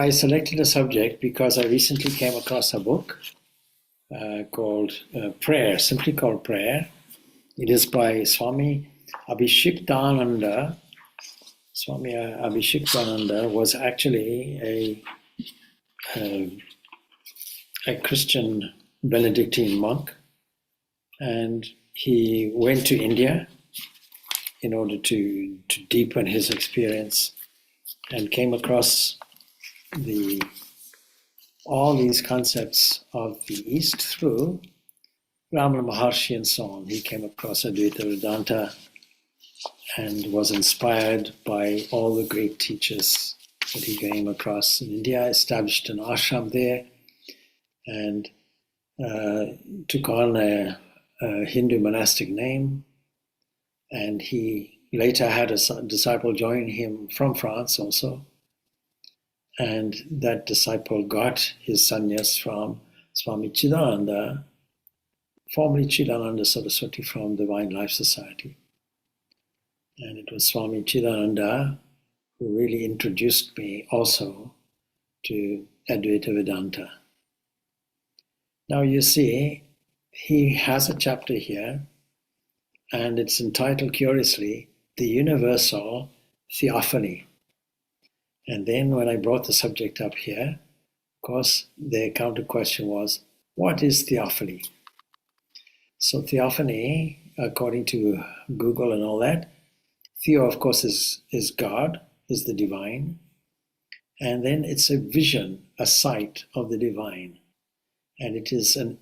I selected a subject because I recently came across a book called Prayer, simply called Prayer. It is by Swami Abhishiktananda. Swami Abhishiktananda was actually a Christian Benedictine monk, and he went to India in order to deepen his experience, and came across all these concepts of the East through Ramana Maharshi and so on. He came across Advaita Vedanta and was inspired by all the great teachers that he came across in India, established an ashram there, and took on a Hindu monastic name. And he later had a disciple join him from France also. And that disciple got his sannyas from Swami Chidananda, formerly Chidananda Saraswati from Divine Life Society. And it was Swami Chidananda who really introduced me also to Advaita Vedanta. Now you see, he has a chapter here, and it's entitled, curiously, The Universal Theophany. And then when I brought the subject up here, of course, the counter question was, what is theophany? So theophany, according to Google and all that, Theo, of course, is God, is the divine. And then it's a vision, a sight of the divine. And it is a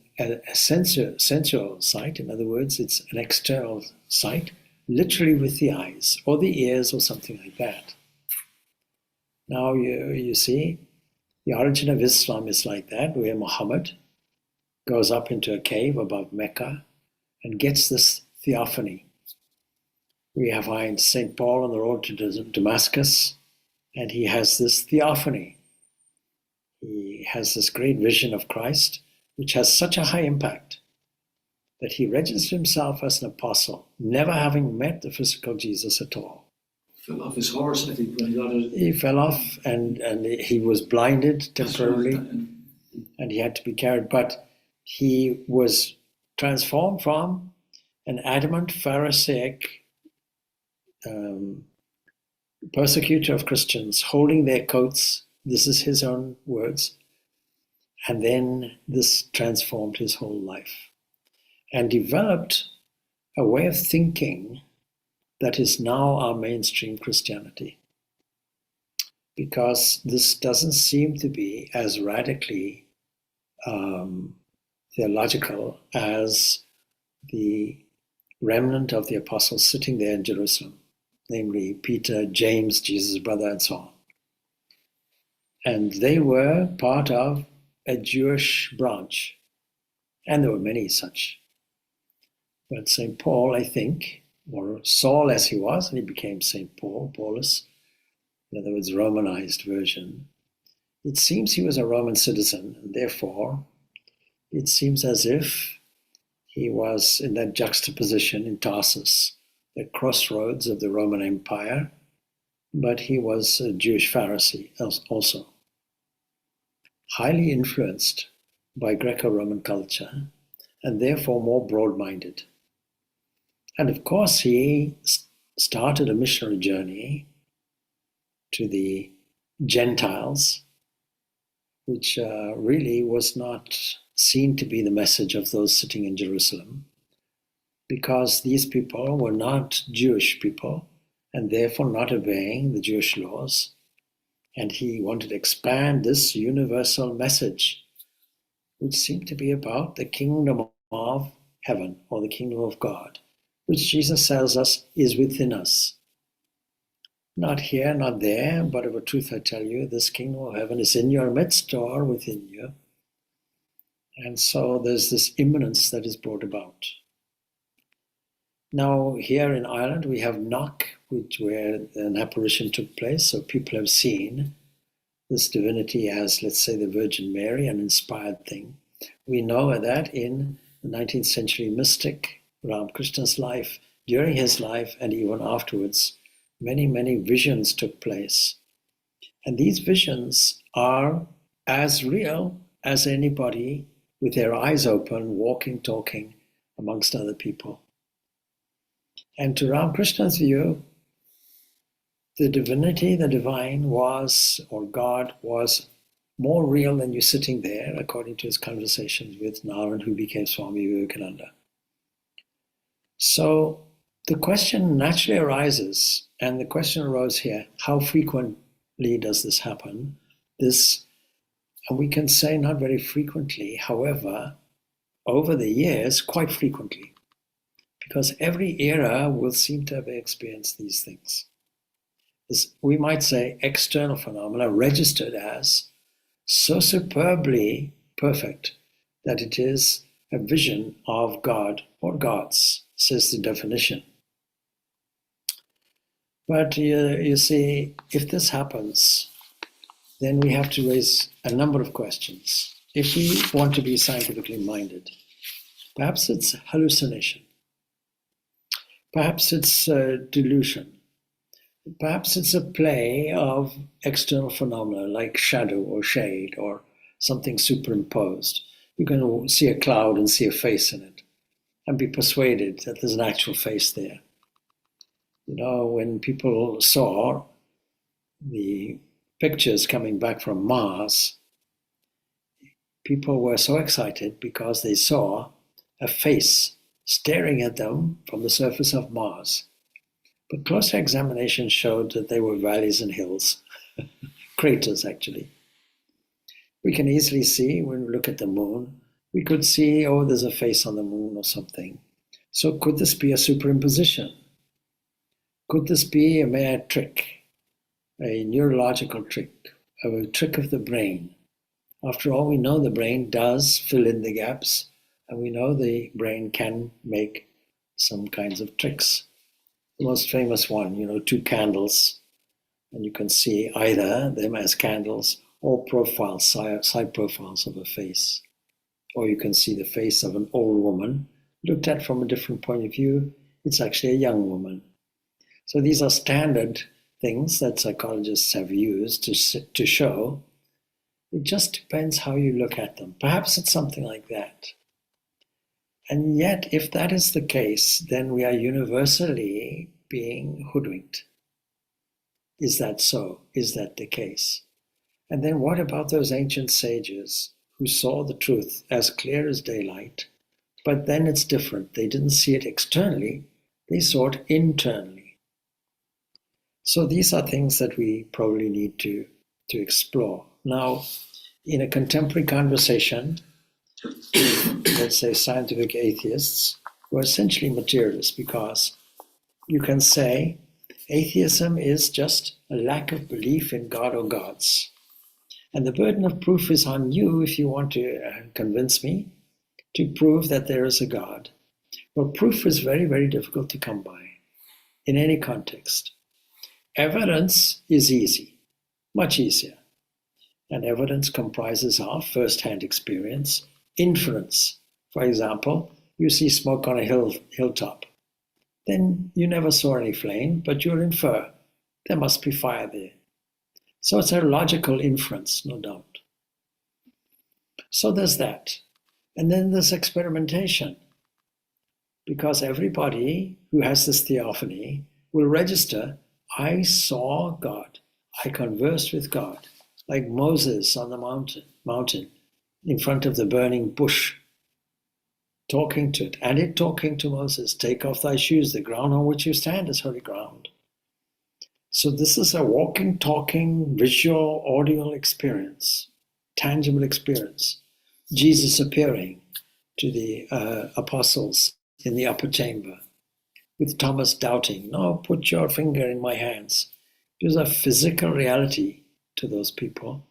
sensual sight. In other words, it's an external sight, literally with the eyes or the ears or something like that. Now you see, the origin of Islam is like that, where Muhammad goes up into a cave above Mecca and gets this theophany. We find St. Paul on the road to Damascus, and he has this theophany. He has this great vision of Christ, which has such a high impact that he registers himself as an apostle, never having met the physical Jesus at all. Fell off his horse, I think, when he got it. He fell off, and he was blinded temporarily, and he had to be carried. But he was transformed from an adamant Pharisaic persecutor of Christians, holding their coats. This is his own words. And then this transformed his whole life and developed a way of thinking that is now our mainstream Christianity. Because this doesn't seem to be as radically theological as the remnant of the apostles sitting there in Jerusalem, namely Peter, James, Jesus' brother, and so on. And they were part of a Jewish branch, and there were many such. But St. Paul, I think, or Saul as he was, and he became St. Paulus, in other words, Romanized version, it seems he was a Roman citizen, and therefore it seems as if he was in that juxtaposition in Tarsus, the crossroads of the Roman Empire, but he was a Jewish Pharisee also, highly influenced by Greco-Roman culture, and therefore more broad-minded. And of course, he started a missionary journey to the Gentiles, which really was not seen to be the message of those sitting in Jerusalem, because these people were not Jewish people, and therefore not obeying the Jewish laws. And he wanted to expand this universal message, which seemed to be about the kingdom of heaven, or the kingdom of God, which Jesus tells us is within us. Not here, not there, but of a truth I tell you, this kingdom of heaven is in your midst or within you. And so there's this immanence that is brought about. Now here in Ireland we have Knock, where an apparition took place, so people have seen this divinity as, let's say, the Virgin Mary, an inspired thing. We know that in the 19th century mystic Ramakrishna's life, during his life and even afterwards, many, many visions took place. And these visions are as real as anybody with their eyes open, walking, talking amongst other people. And to Ramakrishna's view, the divinity, the divine was, or God was, more real than you sitting there, according to his conversations with Naran, who became Swami Vivekananda. So the question naturally arises, and the question arose here, how frequently does this happen? And we can say not very frequently, however, over the years, quite frequently, because every era will seem to have experienced these things. We might say external phenomena registered as so superbly perfect that it is a vision of God or gods, says the definition. But you see, if this happens, then we have to raise a number of questions. If we want to be scientifically minded, perhaps it's hallucination, perhaps it's delusion, perhaps it's a play of external phenomena like shadow or shade or something superimposed. You can see a cloud and see a face in it and be persuaded that there's an actual face there. You know, when people saw the pictures coming back from Mars, people were so excited because they saw a face staring at them from the surface of Mars. But closer examination showed that they were valleys and hills, craters actually. We can easily see when we look at the moon, we could see, oh, there's a face on the moon or something. So could this be a superimposition? Could this be a mere trick, a neurological trick, a trick of the brain? After all, we know the brain does fill in the gaps, and we know the brain can make some kinds of tricks. The most famous one, you know, 2 candles, and you can see either them as candles or profiles, side profiles of a face. Or you can see the face of an old woman. Looked at from a different point of view, it's actually a young woman. So these are standard things that psychologists have used to show. It just depends how you look at them. Perhaps it's something like that. And yet, if that is the case, then we are universally being hoodwinked. Is that so? Is that the case? And then what about those ancient sages who saw the truth as clear as daylight, but then it's different. They didn't see it externally, they saw it internally. So these are things that we probably need to explore. Now, in a contemporary conversation, let's say scientific atheists, who are essentially materialists, because you can say atheism is just a lack of belief in God or gods. And the burden of proof is on you if you want to convince me to prove that there is a God. Well, proof is very, very difficult to come by in any context. Evidence is easy, much easier. And evidence comprises of first-hand experience, inference. For example, you see smoke on a hilltop. Then you never saw any flame, but you'll infer there must be fire there. So it's a logical inference, no doubt. So there's that. And then there's experimentation. Because everybody who has this theophany will register, I saw God. I conversed with God. Like Moses on the mountain in front of the burning bush, talking to it, and it talking to Moses, take off thy shoes, the ground on which you stand is holy ground. So this is a walking, talking, visual, audio experience, tangible experience. Jesus appearing to the apostles in the upper chamber, with Thomas doubting, no, put your finger in my hands. It was a physical reality to those people,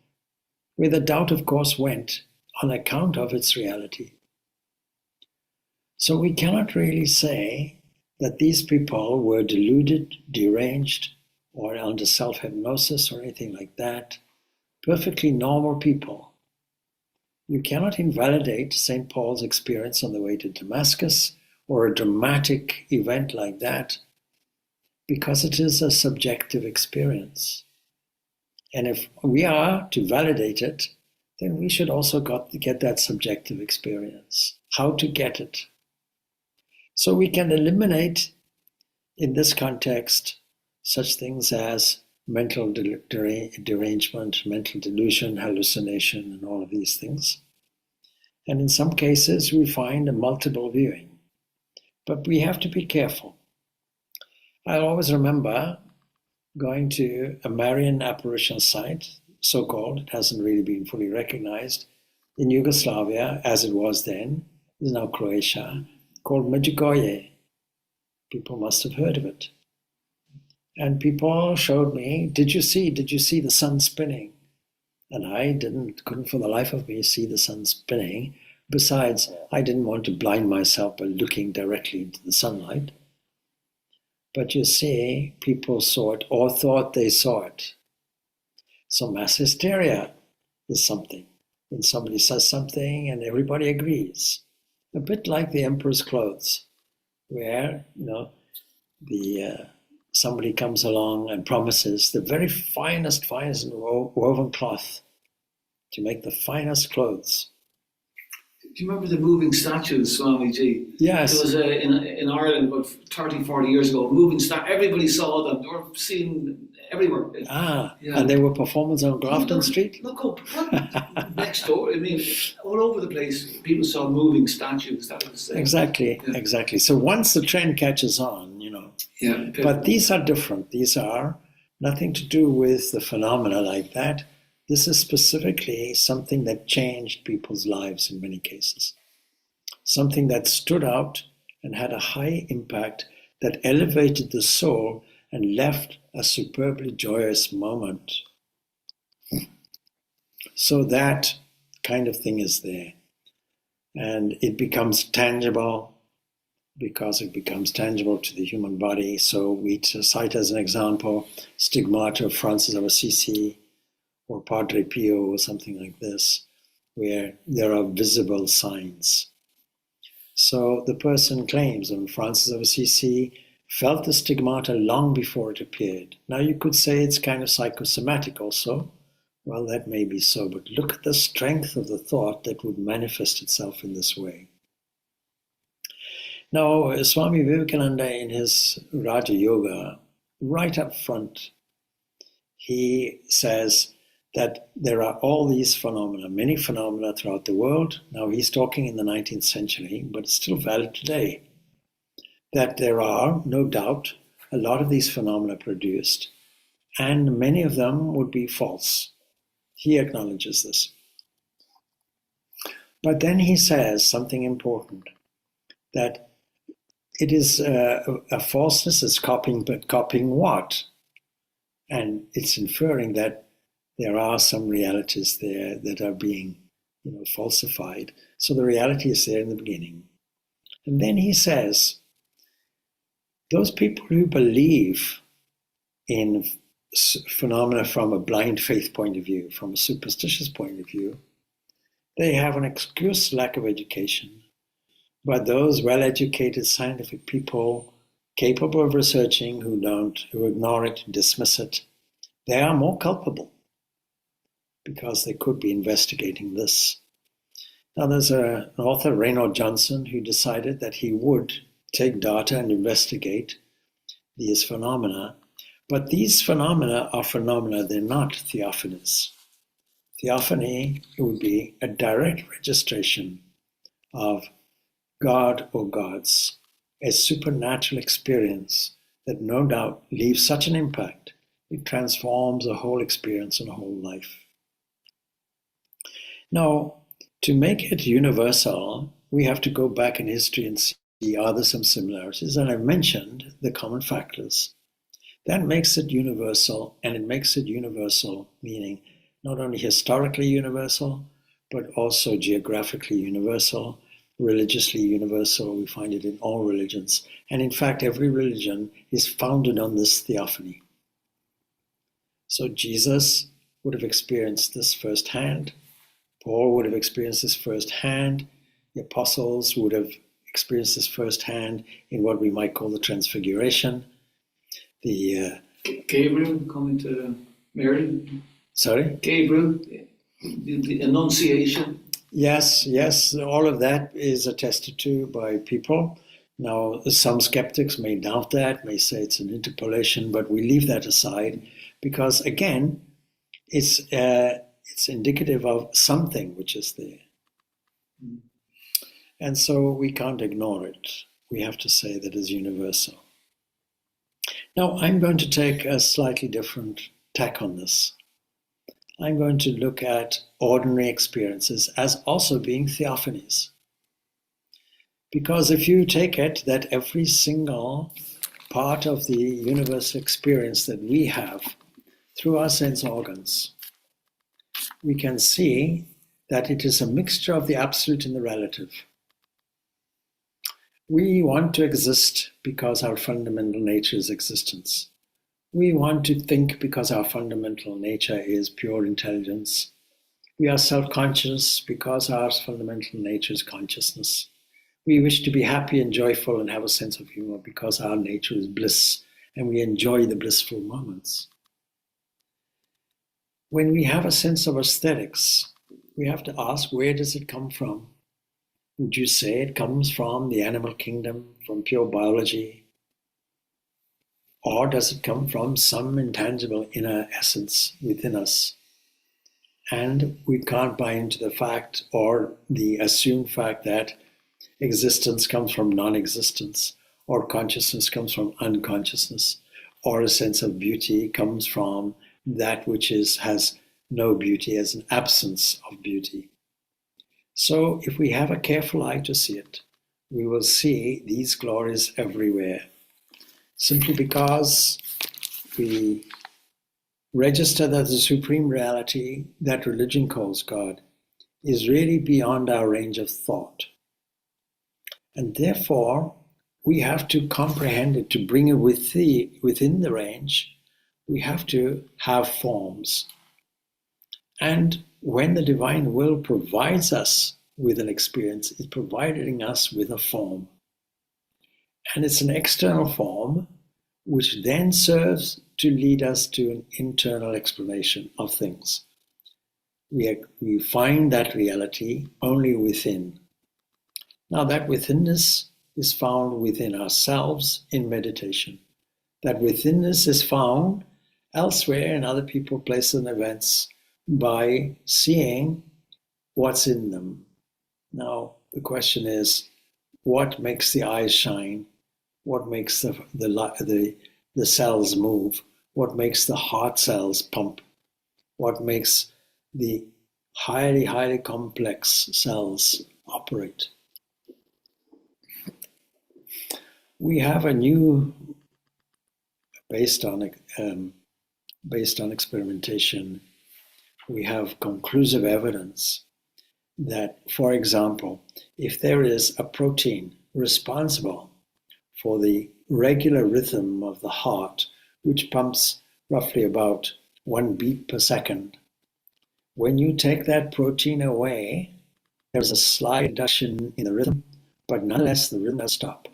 where the doubt, of course, went on account of its reality. So we cannot really say that these people were deluded, deranged, or under self-hypnosis or anything like that. Perfectly normal people. You cannot invalidate St. Paul's experience on the way to Damascus or a dramatic event like that because it is a subjective experience. And if we are to validate it, then we should also get that subjective experience, how to get it. So we can eliminate, in this context, such things as mental derangement, mental delusion, hallucination, and all of these things. And in some cases, we find a multiple viewing. But we have to be careful. I always remember going to a Marian apparition site, so-called, it hasn't really been fully recognized, in Yugoslavia, as it was then, it is now Croatia, called Medjugorje. People must have heard of it. And people showed me, did you see the sun spinning? And I couldn't for the life of me see the sun spinning. Besides, I didn't want to blind myself by looking directly into the sunlight. But you see, people saw it or thought they saw it. So mass hysteria is something. When somebody says something and everybody agrees. A bit like the emperor's clothes, where, somebody comes along and promises the very finest woven cloth to make the finest clothes. Do you remember the moving statues, Swamiji? Yes. There was in Ireland about 30, 40 years ago, moving statue. Everybody saw them. They were seen everywhere. Yeah. And they were performing on Grafton Street? Look up. Next door. I mean, all over the place, people saw moving statues. That was Exactly. So once the trend catches on, Yeah. But these are different. These are nothing to do with the phenomena like that. This is specifically something that changed people's lives in many cases. Something that stood out and had a high impact, that elevated the soul and left a superbly joyous moment. So that kind of thing is there. And it becomes tangible because it becomes tangible to the human body. So we cite as an example Stigmata of Francis of Assisi, or Padre Pio, or something like this, where there are visible signs. So the person claims that Francis of Assisi felt the stigmata long before it appeared. Now you could say it's kind of psychosomatic also. Well, that may be so, but look at the strength of the thought that would manifest itself in this way. Now, Swami Vivekananda, in his Raja Yoga, right up front, he says that there are all these phenomena, many phenomena throughout the world. Now he's talking in the 19th century, but it's still valid today, that there are, no doubt, a lot of these phenomena produced, and many of them would be false. He acknowledges this. But then he says something important, that it is a falseness is copying, but copying what? And it's inferring that there are some realities there that are being, falsified. So the reality is there in the beginning. And then he says, those people who believe in phenomena from a blind faith point of view, from a superstitious point of view, they have an excuse lack of education. But those well-educated scientific people capable of researching who ignore it, dismiss it, they are more culpable because they could be investigating this. Now there's an author, Reynold Johnson, who decided that he would take data and investigate these phenomena. But these phenomena are phenomena, they're not theophanies. Theophany would be a direct registration of God or gods, a supernatural experience that no doubt leaves such an impact, it transforms a whole experience and a whole life. Now, to make it universal, we have to go back in history and see, are there some similarities? And I've mentioned the common factors. That makes it universal, and it makes it universal, meaning not only historically universal, but also geographically universal, religiously universal. We find it in all religions. And in fact, every religion is founded on this theophany. So Jesus would have experienced this firsthand. Paul would have experienced this firsthand. The apostles would have experienced this firsthand in what we might call the Transfiguration. Gabriel coming to Mary. Sorry? Gabriel, the Annunciation. Yes, all of that is attested to by people. Now, some skeptics may doubt that, may say it's an interpolation, but we leave that aside because, again, it's indicative of something which is there. And so we can't ignore it. We have to say that it's universal. Now, I'm going to take a slightly different tack on this. I'm going to look at ordinary experiences as also being theophanies. Because if you take it that every single part of the universal experience that we have through our sense organs, we can see that it is a mixture of the absolute and the relative. We want to exist because our fundamental nature is existence. We want to think because our fundamental nature is pure intelligence. We are self-conscious because our fundamental nature is consciousness. We wish to be happy and joyful and have a sense of humor because our nature is bliss and we enjoy the blissful moments. When we have a sense of aesthetics, we have to ask, where does it come from? Would you say it comes from the animal kingdom, from pure biology? Or does it come from some intangible inner essence within us? And we can't buy into the fact or the assumed fact that existence comes from non-existence, or consciousness comes from unconsciousness, or a sense of beauty comes from that which has no beauty, as an absence of beauty. So if we have a careful eye to see it, we will see these glories everywhere. Simply because we register that the supreme reality that religion calls God is really beyond our range of thought. And therefore, we have to comprehend it, to bring it within the range. We have to have forms. And when the divine will provides us with an experience, it's providing us with a form. And it's an external form which then serves to lead us to an internal explanation of things. We find that reality only within. Now, that withinness is found within ourselves in meditation. That withinness is found elsewhere in other people, places, and events by seeing what's in them. Now, the question is, what makes the eyes shine? What makes the cells move? What makes the heart cells pump? What makes the highly, highly complex cells operate? We have a new, based on experimentation, we have conclusive evidence that, for example, if there is a protein responsible for the regular rhythm of the heart, which pumps roughly about 1 beat per second, when you take that protein away, there's a slight reduction in the rhythm, but nonetheless the rhythm does stop.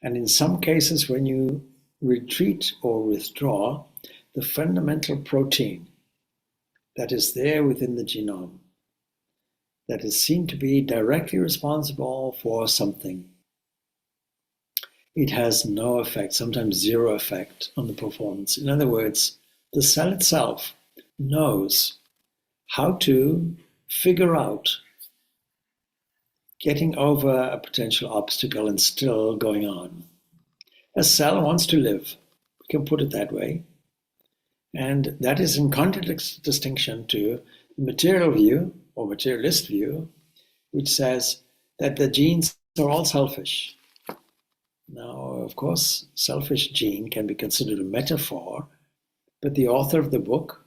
And in some cases, when you retreat or withdraw, the fundamental protein that is there within the genome, that is seen to be directly responsible for something, it has no effect, sometimes zero effect on the performance. In other words, the cell itself knows how to figure out getting over a potential obstacle and still going on. A cell wants to live, we can put it that way. And that is in contradistinction to the material view or materialist view, which says that the genes are all selfish. Now, of course, selfish gene can be considered a metaphor, but the author of the book,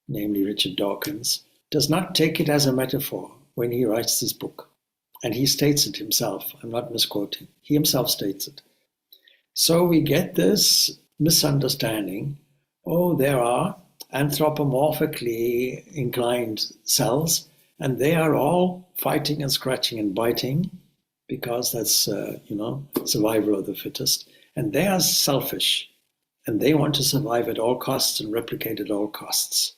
namely Richard Dawkins, does not take it as a metaphor when he writes this book. And he states it himself. I'm not misquoting. He himself states it. So we get this misunderstanding. Oh, there are anthropomorphically inclined cells, and they are all fighting and scratching and biting because that's, survival of the fittest. And they are selfish, and they want to survive at all costs and replicate at all costs.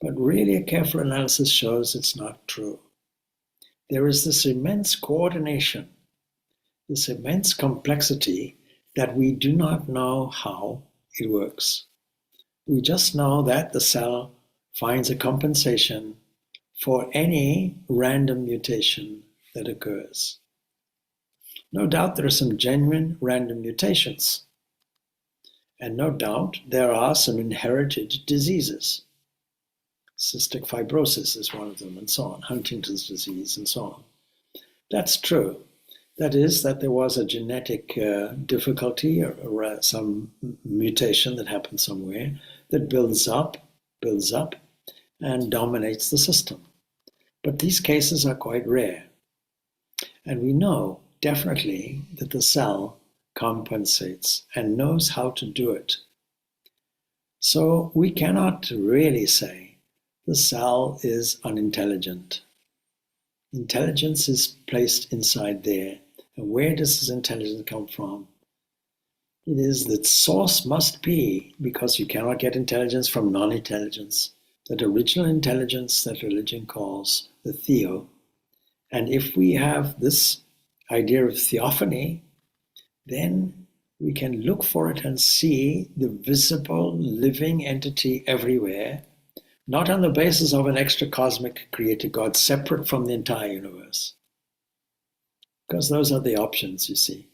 But really, a careful analysis shows it's not true. There is this immense coordination, this immense complexity that we do not know how it works. We just know that the cell finds a compensation for any random mutation that occurs. No doubt there are some genuine random mutations. And no doubt there are some inherited diseases. Cystic fibrosis is one of them, and so on, Huntington's disease, and so on. That's true. That is, that there was a genetic difficulty or some mutation that happened somewhere that builds up, and dominates the system. But these cases are quite rare. And we know definitely that the cell compensates and knows how to do it. So we cannot really say the cell is unintelligent. Intelligence is placed inside there. And where does this intelligence come from? It is that source must be, because you cannot get intelligence from non-intelligence, that original intelligence that religion calls the Theo. And if we have this idea of theophany, then we can look for it and see the visible living entity everywhere, not on the basis of an extra cosmic creator God separate from the entire universe. Because those are the options, you see.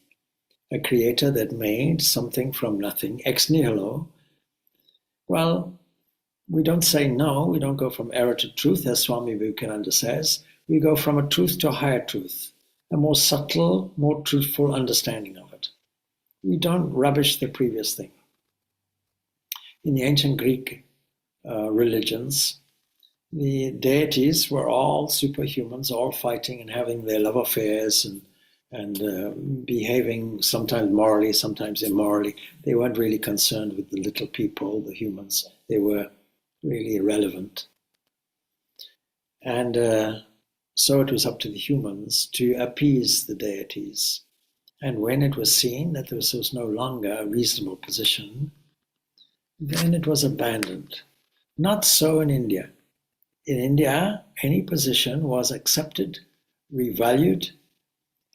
A creator that made something from nothing, ex nihilo. Well, we don't say no, we don't go from error to truth, as Swami Abhishiktananda says. We go from a truth to a higher truth, a more subtle, more truthful understanding of it. We don't rubbish the previous thing. In the ancient Greek religions, the deities were all superhumans, all fighting and having their love affairs and behaving sometimes morally, sometimes immorally. They weren't really concerned with the little people, the humans. They were really irrelevant. And so it was up to the humans to appease the deities. And when it was seen that this was no longer a reasonable position, then it was abandoned. Not so in India. In India, any position was accepted, revalued,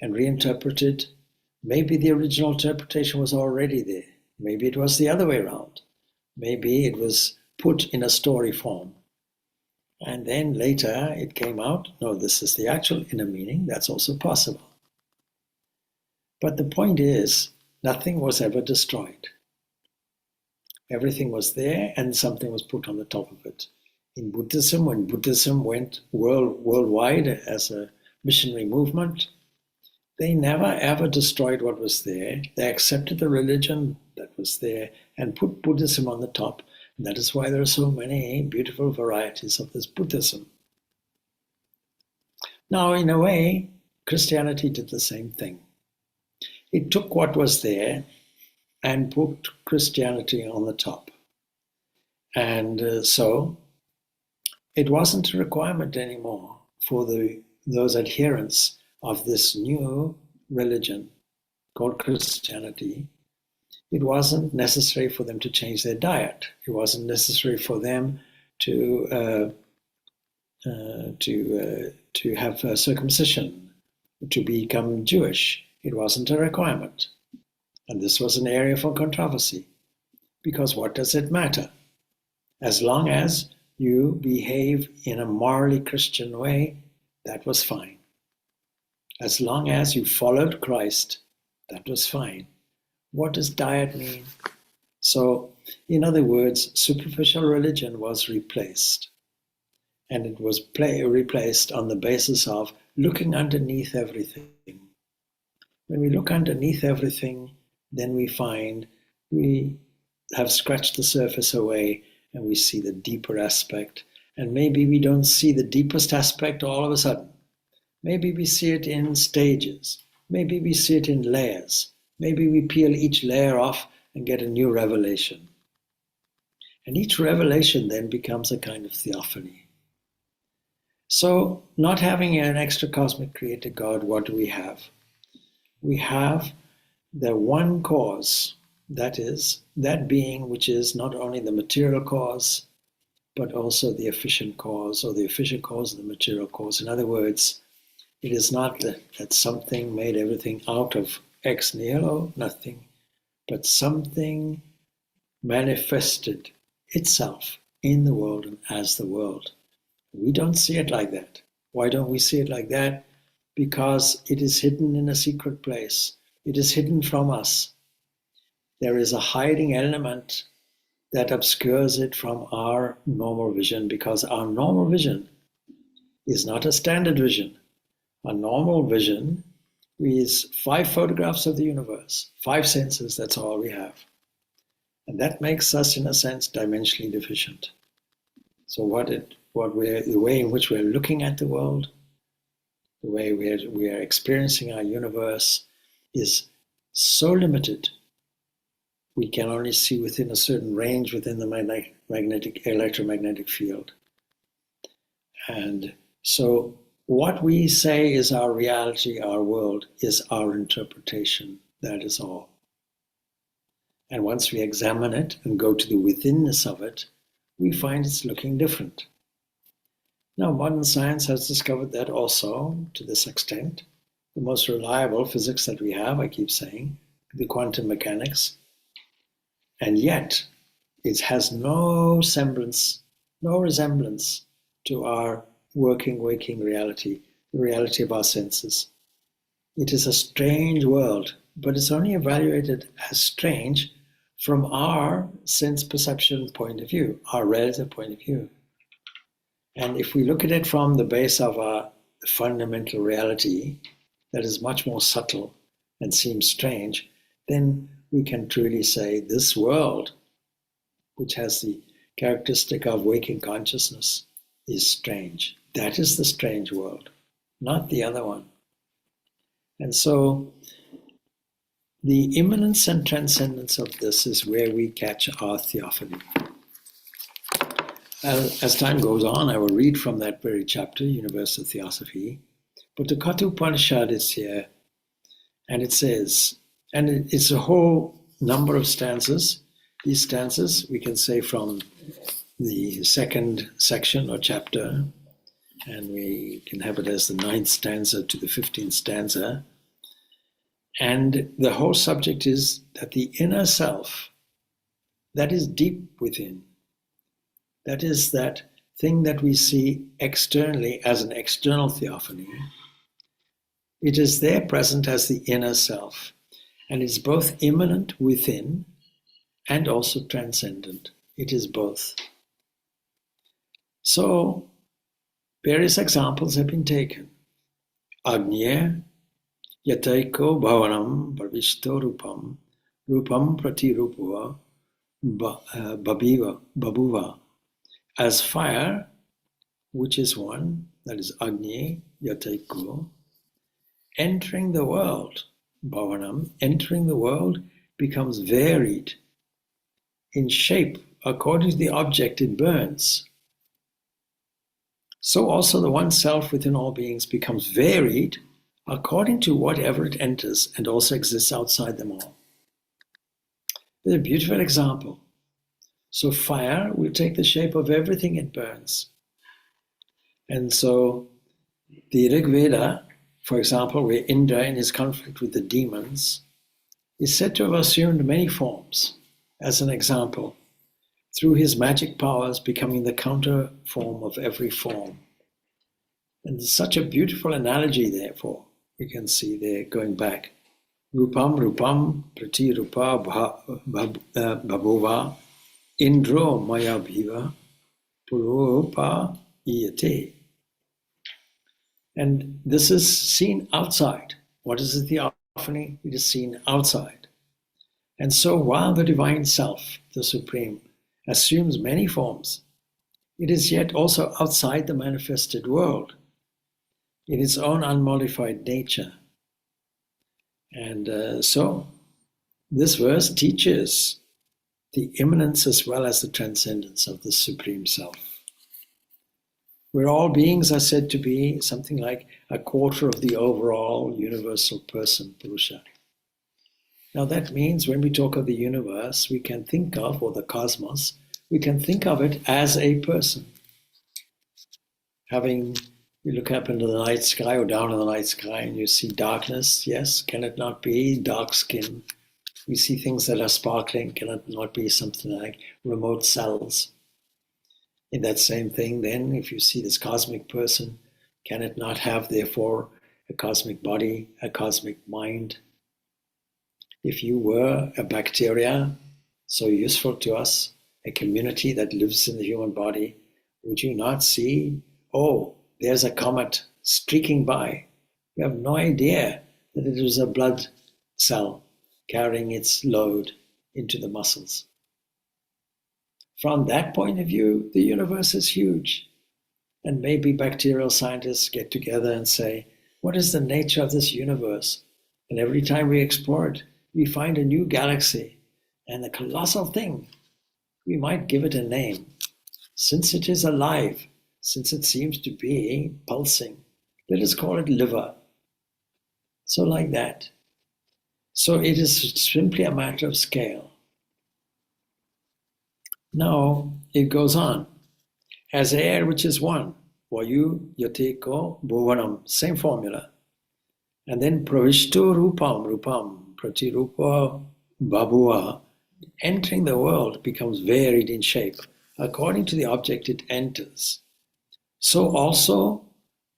and reinterpreted. Maybe the original interpretation was already there. Maybe it was the other way around. Maybe it was put in a story form. And then later it came out, no, this is the actual inner meaning. That's also possible. But the point is, nothing was ever destroyed. Everything was there and something was put on the top of it. In Buddhism, when Buddhism went worldwide as a missionary movement, they never ever destroyed what was there. They accepted the religion that was there and put Buddhism on the top. And that is why there are so many beautiful varieties of this Buddhism. Now, in a way, Christianity did the same thing. It took what was there and put Christianity on the top. And so it wasn't a requirement anymore for those adherents of this new religion called Christianity. It wasn't necessary for them to change their diet. It wasn't necessary for them to have circumcision, to become Jewish. It wasn't a requirement. And this was an area for controversy. Because what does it matter? As long as you behave in a morally Christian way, that was fine. As long as you followed Christ, that was fine. What does diet mean? So, in other words, superficial religion was replaced. And it was replaced on the basis of looking underneath everything. When we look underneath everything, then we find we have scratched the surface away and we see the deeper aspect. And maybe we don't see the deepest aspect all of a sudden. Maybe we see it in stages. Maybe we see it in layers. Maybe we peel each layer off and get a new revelation. And each revelation then becomes a kind of theophany. So, not having an extra cosmic creator God, what do we have? We have the one cause, that is, that being which is not only the material cause, but also the efficient cause, or the efficient cause of the material cause. In other words, it is not that something made everything out of ex nihilo, nothing, but something manifested itself in the world and as the world. We don't see it like that. Why don't we see it like that? Because it is hidden in a secret place. It is hidden from us. There is a hiding element that obscures it from our normal vision, because our normal vision is not a standard vision. A normal vision is 5 photographs of the universe, 5 senses, that's all we have. And that makes us, in a sense, dimensionally deficient. So the way in which we're looking at the world, the way we are experiencing our universe is so limited. We can only see within a certain range within the electromagnetic field. And so what we say is our reality, our world, is our interpretation. That is all. And once we examine it and go to the withinness of it, we find it's looking different. Now, modern science has discovered that also to this extent. The most reliable physics that we have, I keep saying, the quantum mechanics, and yet it has no semblance, no resemblance to our working, waking reality, the reality of our senses. It is a strange world, but it's only evaluated as strange from our sense perception point of view, our relative point of view. And if we look at it from the base of our fundamental reality, that is much more subtle and seems strange, then we can truly say this world, which has the characteristic of waking consciousness, is strange. That is the strange world, not the other one. And so the immanence and transcendence of this is where we catch our theophany. As time goes on, I will read from that very chapter, Universal Theosophy. But the Katha Upanishad is here, and it says, and it's a whole number of stanzas. These stanzas we can say from the second section or chapter, and we can have it as the 9th stanza to the 15th stanza. And the whole subject is that the inner self, that is deep within, that is that thing that we see externally as an external theophany, it is there present as the inner self, and it's both immanent within and also transcendent. It is both. So various examples have been taken. Agnya yataiko bhavanam bhavishto rupam, rupam prati rupuva babuva. As fire, which is one, that is Agni yataiko, entering the world, bhavanam, entering the world, becomes varied in shape according to the object it burns. So also the one self within all beings becomes varied according to whatever it enters and also exists outside them all. It's a beautiful example. So fire will take the shape of everything it burns. And so the Rig Veda, for example, where Indra in his conflict with the demons is said to have assumed many forms, as an example, through his magic powers becoming the counter form of every form. And there's such a beautiful analogy therefore, we can see there going back. Rupam rupam prati rupa babhova indro maya bhiva purupa iyate. And this is seen outside. What is the theophany? It is seen outside. And so while the divine self, the Supreme, assumes many forms, it is yet also outside the manifested world, in its own unmodified nature. And so this verse teaches the immanence as well as the transcendence of the Supreme Self, where all beings are said to be something like a quarter of the overall universal person, Purusha. Now that means when we talk of the universe, we can think of, or the cosmos, we can think of it as a person. You look up into the night sky or down in the night sky and you see darkness. Yes, can it not be dark skin? We see things that are sparkling. Can it not be something like remote cells? In that same thing, then, if you see this cosmic person, can it not have, therefore, a cosmic body, a cosmic mind? If you were a bacteria, so useful to us, a community that lives in the human body, would you not see, oh, there's a comet streaking by? You have no idea that it was a blood cell carrying its load into the muscles. From that point of view, the universe is huge. And maybe bacterial scientists get together and say, what is the nature of this universe? And every time we explore it, we find a new galaxy and a colossal thing. We might give it a name. Since it is alive, since it seems to be pulsing, let us call it liver. So like that. So it is simply a matter of scale. Now it goes on. As air which is one, vayu yateko bhuvanam, same formula. And then pravishto rupam, pratirupa babhua, entering the world becomes varied in shape according to the object it enters. So also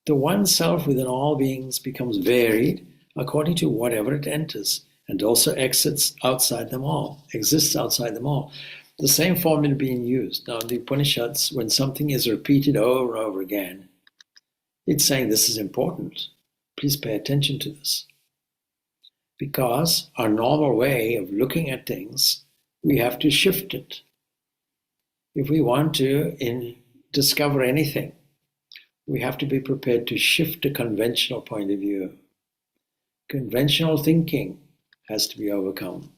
the one self within all beings becomes varied according to whatever it enters, and also exists outside them all. The same formula being used. Now in the Upanishads, when something is repeated over and over again, it's saying this is important. Please pay attention to this. Because our normal way of looking at things, we have to shift it. If we want to discover anything, we have to be prepared to shift a conventional point of view. Conventional thinking has to be overcome.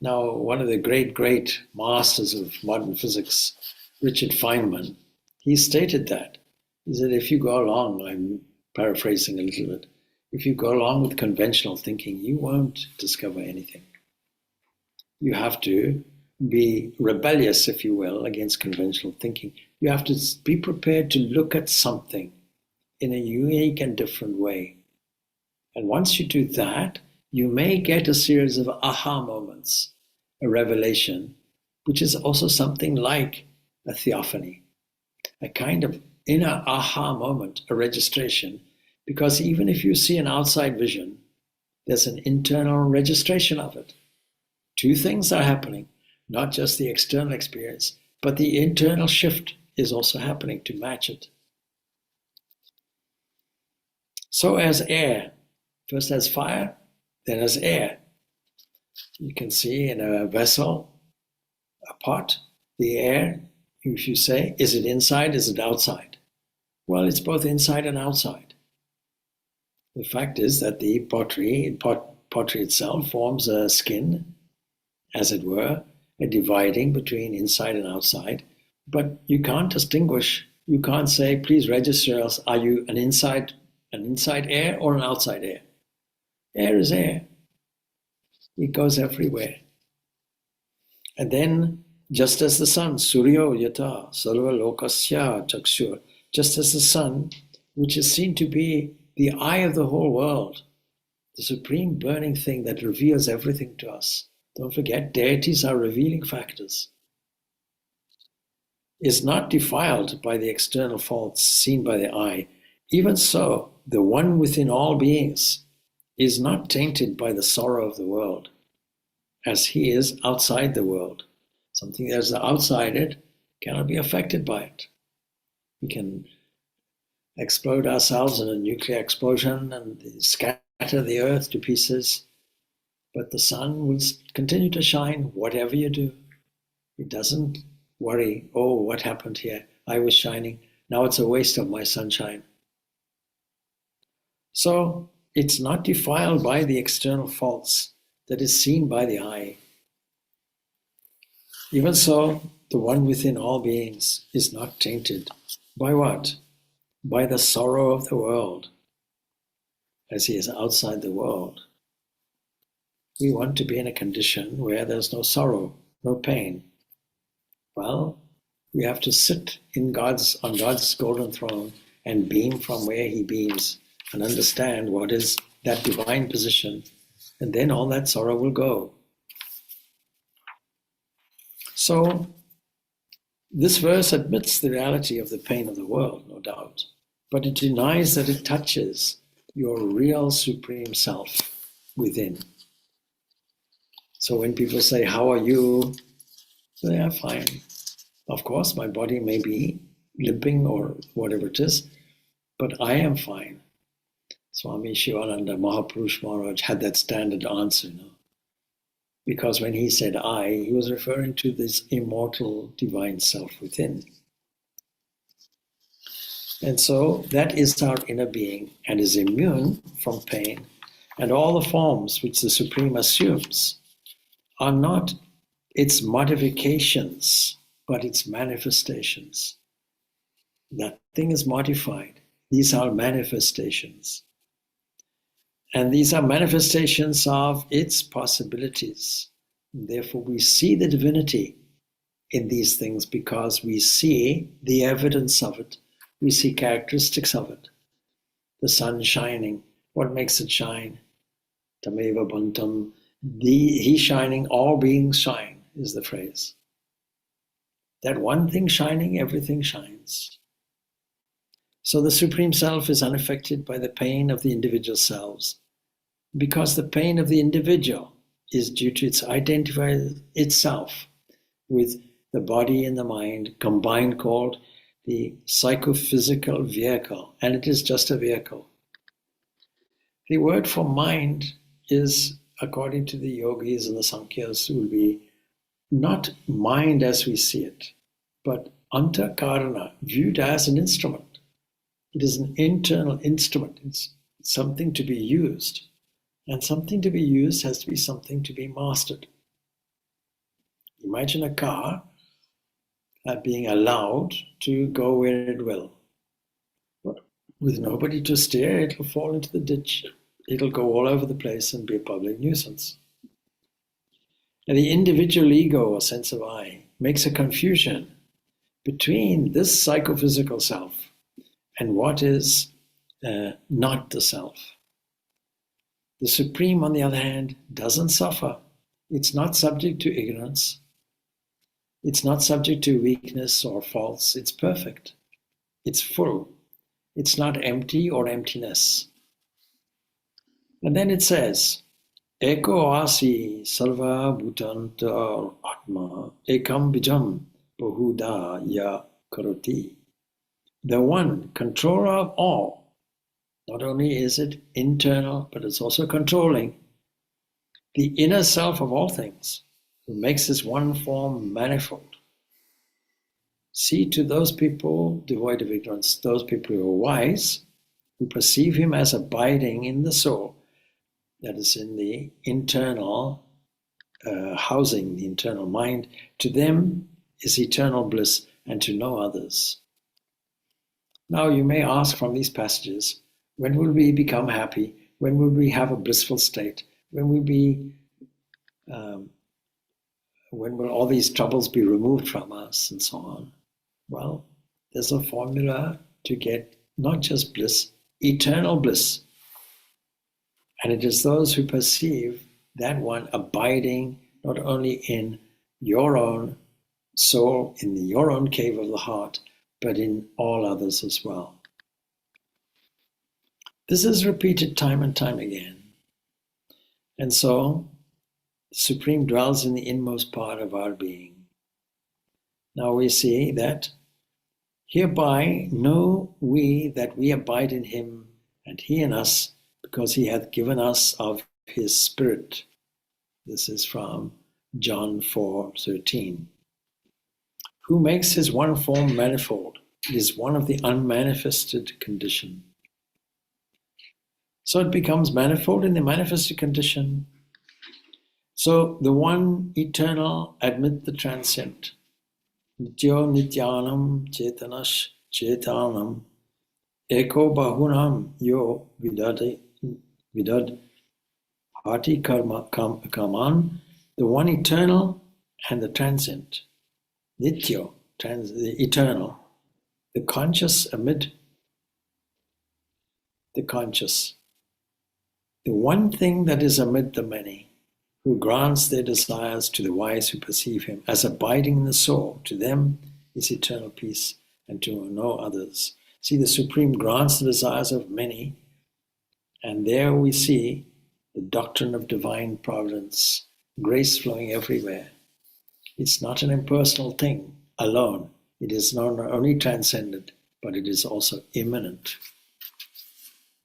Now, one of the great masters of modern physics, Richard Feynman, he stated that. He said, if you go along, I'm paraphrasing a little bit, if you go along with conventional thinking, you won't discover anything. You have to be rebellious, if you will, against conventional thinking. You have to be prepared to look at something in a unique and different way. And once you do that, you may get a series of aha moments, a revelation, which is also something like a theophany, a kind of inner aha moment, a registration, because even if you see an outside vision, there's an internal registration of it. Two things are happening, not just the external experience, but the internal shift is also happening to match it. So as air, first as fire, then as air. You can see in a vessel, a pot, the air, if you say, is it inside, is it outside? Well, it's both inside and outside. The fact is that the pottery itself forms a skin, as it were, a dividing between inside and outside. But you can't distinguish, you can't say, please register us, are you an inside air or an outside air? Air is air. It goes everywhere. And then, just as the sun, Suryo Yata, Sarva Lokasya Chakshur, just as the sun, which is seen to be the eye of the whole world, the supreme burning thing that reveals everything to us. Don't forget, deities are revealing factors. Is not defiled by the external faults seen by the eye. Even so, the one within all beings is not tainted by the sorrow of the world, as he is outside the world. Something that is outside it cannot be affected by it. We can explode ourselves in a nuclear explosion and scatter the earth to pieces, but the sun will continue to shine whatever you do. It doesn't worry, oh, what happened here? I was shining. Now it's a waste of my sunshine. So it's not defiled by the external faults that is seen by the eye. Even so, the one within all beings is not tainted by what? By the sorrow of the world, as he is outside the world. We want to be in a condition where there's no sorrow, no pain. Well, we have to sit on God's golden throne and beam from where he beams and understand what is that divine position, and then all that sorrow will go. So this verse admits the reality of the pain of the world, no doubt, but it denies that it touches your real supreme self within. So when people say, "How are you?" They are fine. Of course, my body may be limping or whatever it is, but I am fine. Swami Shivananda Mahapurush Maharaj had that standard answer, because when he said I, he was referring to this immortal divine self within. And so that is our inner being and is immune from pain. And all the forms which the Supreme assumes are not its modifications, but its manifestations. That thing is modified. These are manifestations. And these are manifestations of its possibilities. Therefore, we see the divinity in these things because we see the evidence of it. We see characteristics of it. The sun shining. What makes it shine? Tameva Bantam. He shining, all beings shine, is the phrase. That one thing shining, everything shines. So the Supreme Self is unaffected by the pain of the individual selves, because the pain of the individual is due to its identifying itself with the body and the mind combined, called the psychophysical vehicle, and it is just a vehicle. The word for mind is, according to the yogis and the Sankhyas, will be not mind as we see it, but antakarana, viewed as an instrument. It is an internal instrument. It's something to be used. And something to be used has to be something to be mastered. Imagine a car being allowed to go where it will. But with nobody to steer, it'll fall into the ditch. It'll go all over the place and be a public nuisance. And the individual ego or sense of I makes a confusion between this psychophysical self and what is not the self. The Supreme, on the other hand, doesn't suffer. It's not subject to ignorance. It's not subject to weakness or faults. It's perfect. It's full. It's not empty or emptiness. And then it says, Eko asi sarva bhutanta atma ekam bijam bahuda ya karoti. The one, controller of all. Not only is it internal, but it's also controlling the inner self of all things, who makes this one form manifold. See to those people devoid of ignorance, those people who are wise, who perceive him as abiding in the soul, that is in the internal housing, the internal mind. To them is eternal bliss, and to no others. Now you may ask from these passages, when will we become happy? When will we have a blissful state? When will all these troubles be removed from us, and so on? Well, there's a formula to get not just bliss, eternal bliss. And it is those who perceive that one abiding not only in your own soul, in your own cave of the heart, but in all others as well. This is repeated time and time again. And so, the Supreme dwells in the inmost part of our being. Now we see that hereby know we that we abide in him, and he in us, because he hath given us of his Spirit. This is from John 4:13. Who makes his one form manifold. It is one of the unmanifested condition. So it becomes manifold in the manifested condition. So the one eternal admit the transcendent. Nityo nityanam chetanash chetanam eko bahunam yo vidad hati kaman. The one eternal and the transcendent. Nityo, the eternal, the conscious amid the conscious, the one thing that is amid the many, who grants their desires to the wise who perceive him as abiding in the soul. To them is eternal peace, and to no others. See, the Supreme grants the desires of many, and there we see the doctrine of divine providence, grace flowing everywhere. It's not an impersonal thing alone. It is not only transcendent, but it is also immanent.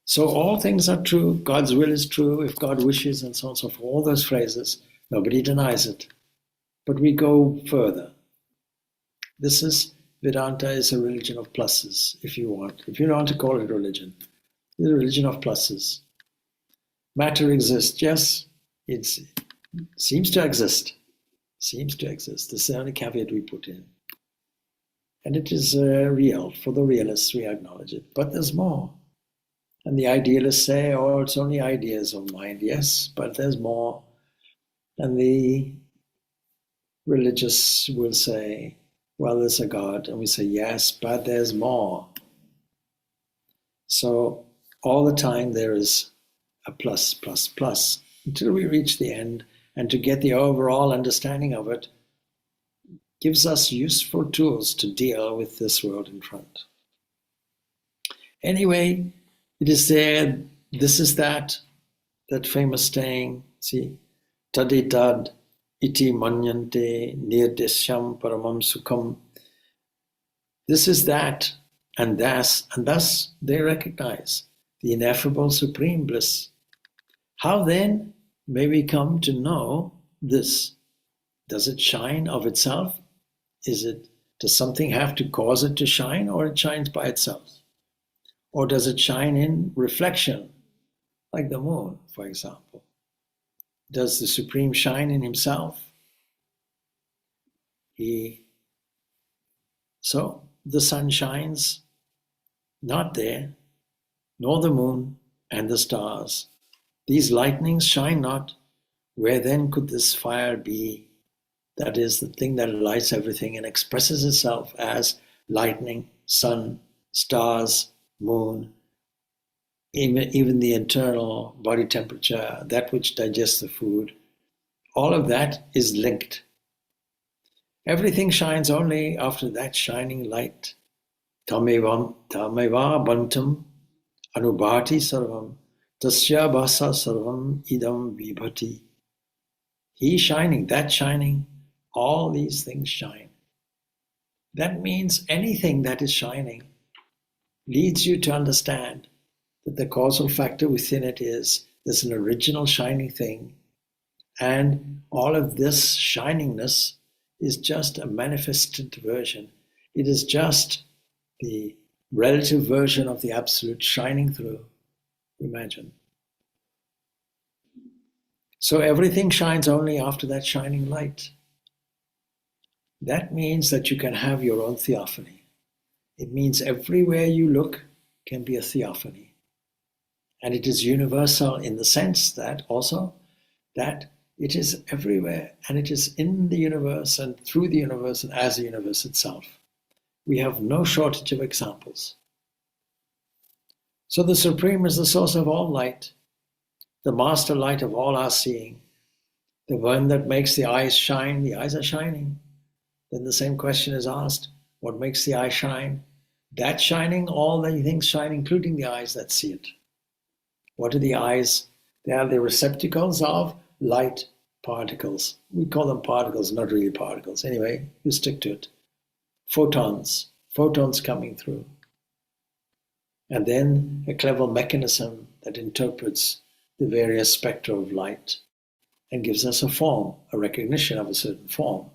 So all things are true. God's will is true if God wishes, and so on and so forth. All those phrases, nobody denies it. But we go further. Vedanta is a religion of pluses, if you want. If you don't want to call it religion, it's a religion of pluses. Matter exists, yes, it seems to exist. Seems to exist. This is the only caveat we put in. And it is real. For the realists, we acknowledge it. But there's more. And the idealists say, oh, it's only ideas of mind. Yes, but there's more. And the religious will say, well, there's a God. And we say, yes, but there's more. So all the time there is a plus, plus, plus, until we reach the end. And to get the overall understanding of it gives us useful tools to deal with this world in front. Anyway, it is there, this is that famous saying, see, taditad iti manyante nirdesyam paramam sukham. This is that, and thus they recognize the ineffable supreme bliss. How then may we come to know this? Does it shine of itself? Does something have to cause it to shine, or it shines by itself? Or does it shine in reflection, like the moon, for example? Does the Supreme shine in himself? So the sun shines not there, nor the moon and the stars. These lightnings shine not. Where then could this fire be? That is the thing that lights everything and expresses itself as lightning, sun, stars, moon, even the internal body temperature, that which digests the food. All of that is linked. Everything shines only after that shining light. Tameva bantam anubhati sarvam tasya bhasa sarvam idam vibhati. He shining, that shining, all these things shine. That means anything that is shining leads you to understand that the causal factor within it is there's an original shining thing, and all of this shiningness is just a manifested version. It is just the relative version of the absolute shining through. Imagine. So everything shines only after that shining light. That means that you can have your own theophany. It means everywhere you look can be a theophany. And it is universal in the sense that also that it is everywhere, and it is in the universe and through the universe and as the universe itself. We have no shortage of examples. So the Supreme is the source of all light, the master light of all our seeing, the one that makes the eyes shine. The eyes are shining. Then the same question is asked, what makes the eye shine? That shining, all the things shine, including the eyes that see it. What are the eyes? They are the receptacles of light particles. We call them particles, not really particles. Anyway, you stick to it. Photons coming through. And then a clever mechanism that interprets the various spectra of light and gives us a form, a recognition of a certain form.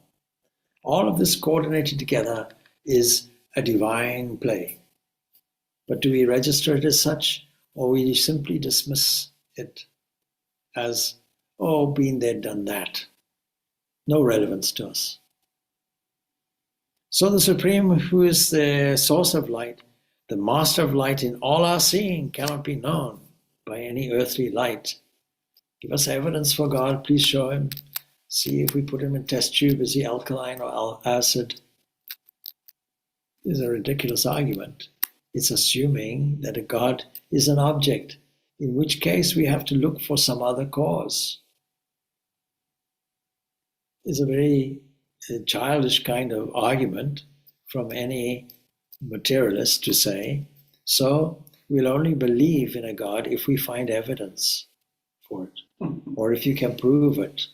All of this coordinated together is a divine play. But do we register it as such, or we simply dismiss it as, oh, been there, done that? No relevance to us. So the Supreme, who is the source of light, the master of light in all our seeing, cannot be known by any earthly light. Give us evidence for God, please show him. See if we put him in test tube, is he alkaline or acid? Is a ridiculous argument. It's assuming that a God is an object, in which case we have to look for some other cause. It's a very childish kind of argument from any materialist to say, so we'll only believe in a God if we find evidence for it, or if you can prove it.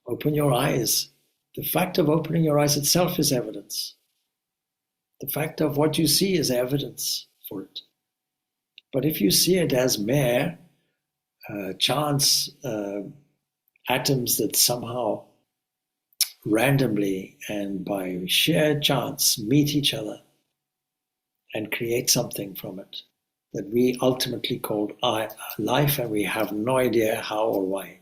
Open your eyes. The fact of opening your eyes itself is evidence. The fact of what you see is evidence for it. But if you see it as mere chance atoms that somehow randomly and by sheer chance meet each other and create something from it that we ultimately call life, and we have no idea how or why.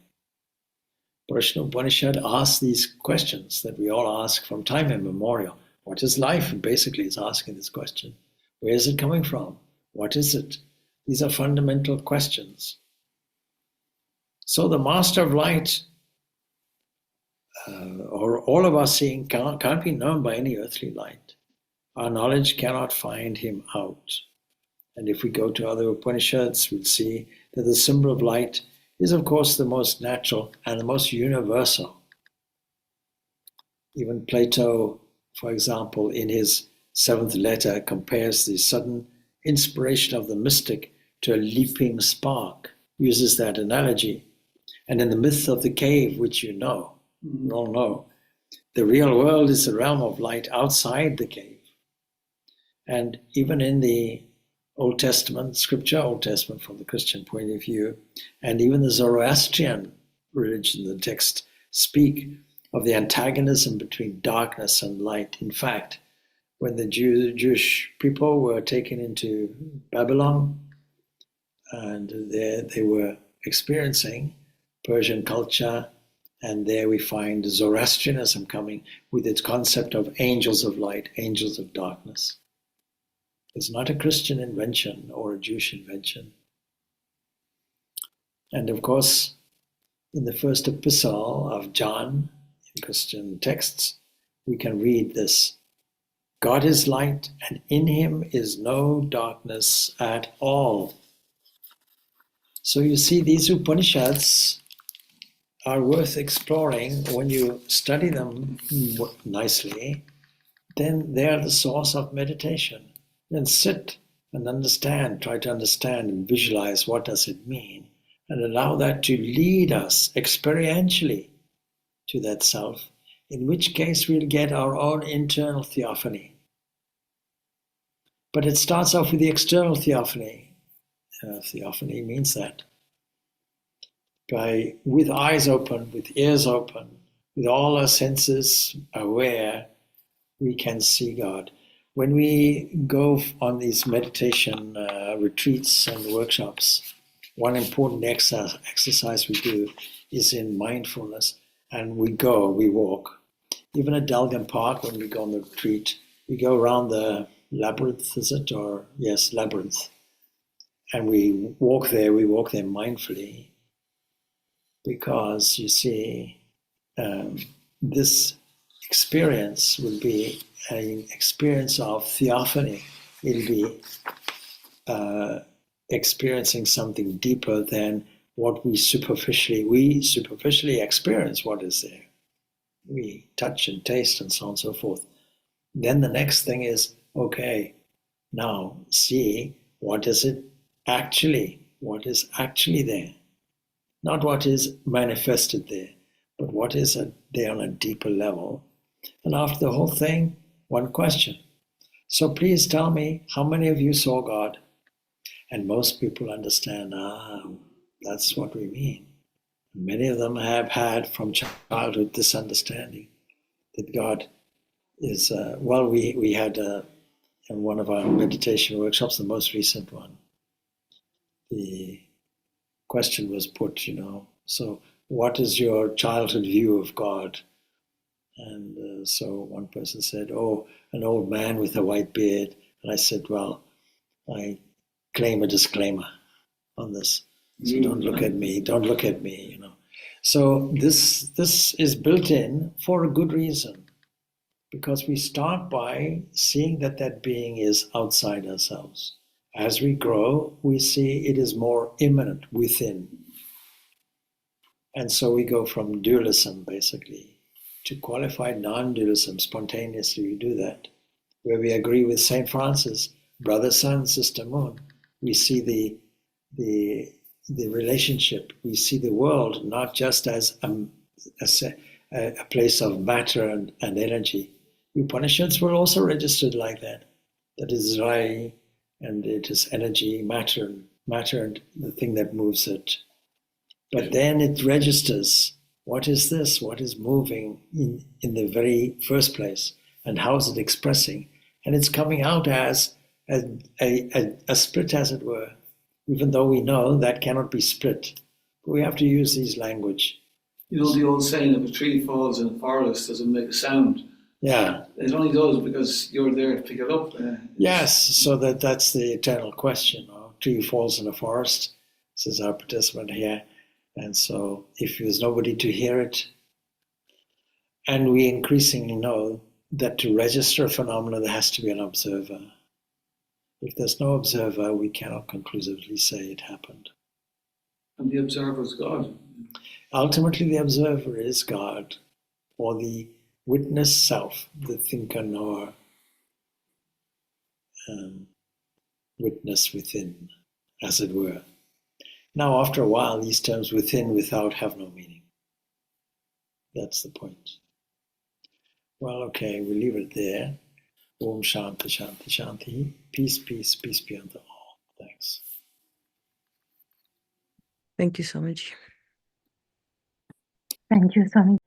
Upanishad asks these questions that we all ask from time immemorial. What is life? And basically it's asking this question. Where is it coming from? What is it? These are fundamental questions. So the master of light, or all of our seeing, can't be known by any earthly light. Our knowledge cannot find him out. And if we go to other Upanishads, we'll see that the symbol of light is, of course, the most natural and the most universal. Even Plato, for example, in his 7th letter, compares the sudden inspiration of the mystic to a leaping spark, uses that analogy. And in the myth of the cave, which you all know, the real world is the realm of light outside the cave. And even in the Old Testament, scripture, Old Testament from the Christian point of view, and even the Zoroastrian religion, the text speak of the antagonism between darkness and light. In fact, when the Jewish people were taken into Babylon, and there they were experiencing Persian culture, and there we find Zoroastrianism coming with its concept of angels of light, angels of darkness. It's not a Christian invention or a Jewish invention. And of course, in the first epistle of John, in Christian texts, we can read this. God is light, and in him is no darkness at all. So you see, these Upanishads are worth exploring. When you study them nicely, then they are the source of meditation. Then sit and understand, try to understand and visualize what does it mean, and allow that to lead us experientially to that self, in which case we'll get our own internal theophany. But it starts off with the external theophany. Theophany means that with eyes open, with ears open, with all our senses aware, we can see God. When we go on these meditation retreats and workshops, one important exercise we do is in mindfulness, and we walk. Even at Dalgan Park, when we go on the retreat, we go around the labyrinth, is it? Or yes, labyrinth. And we walk there mindfully, because you see, this experience will be an experience of theophany. It'll be experiencing something deeper than what we superficially experience what is there. We touch and taste and so on and so forth. Then the next thing is, okay, now see what is actually there. Not what is manifested there, but what is there on a deeper level. And after the whole thing, one question. So please tell me, how many of you saw God? And most people understand, that's what we mean. Many of them have had from childhood this understanding that God is, we had in one of our meditation workshops, the most recent one, the question was put, so what is your childhood view of God? And so one person said, an old man with a white beard. And I said, well, I claim a disclaimer on this. So don't look at me, So this is built in for a good reason, because we start by seeing that that being is outside ourselves. As we grow, we see it is more immanent within. And so we go from dualism, basically, to qualified non-dualism. Spontaneously we do that, where we agree with St. Francis, brother sun, sister moon. We see the relationship. We see the world not just as a place of matter and energy. Upanishads were also registered like that. That is Rai, and it is energy, matter, and the thing that moves it. But then it registers, what is this? What is moving in the very first place? And how is it expressing? And it's coming out as a split, as it were, even though we know that cannot be split. But we have to use these language. You know the old saying, if a tree falls in a forest, does it make a sound? Yeah. It only does because you're there to pick it up. Yes, so that's the eternal question. A tree falls in a forest, says our participant here. And so if there's nobody to hear it, and we increasingly know that to register a phenomenon, there has to be an observer. If there's no observer, we cannot conclusively say it happened. And the observer is God. Ultimately, the observer is God, or the witness self, the thinker, knower, witness within, as it were. Now, after a while, these terms within, without have no meaning. That's the point. Well, okay, we'll leave it there. Om Shanti, Shanti, Shanti. Peace, peace, peace be unto all. Thanks. Thank you, Swamiji. Thank you, Swami.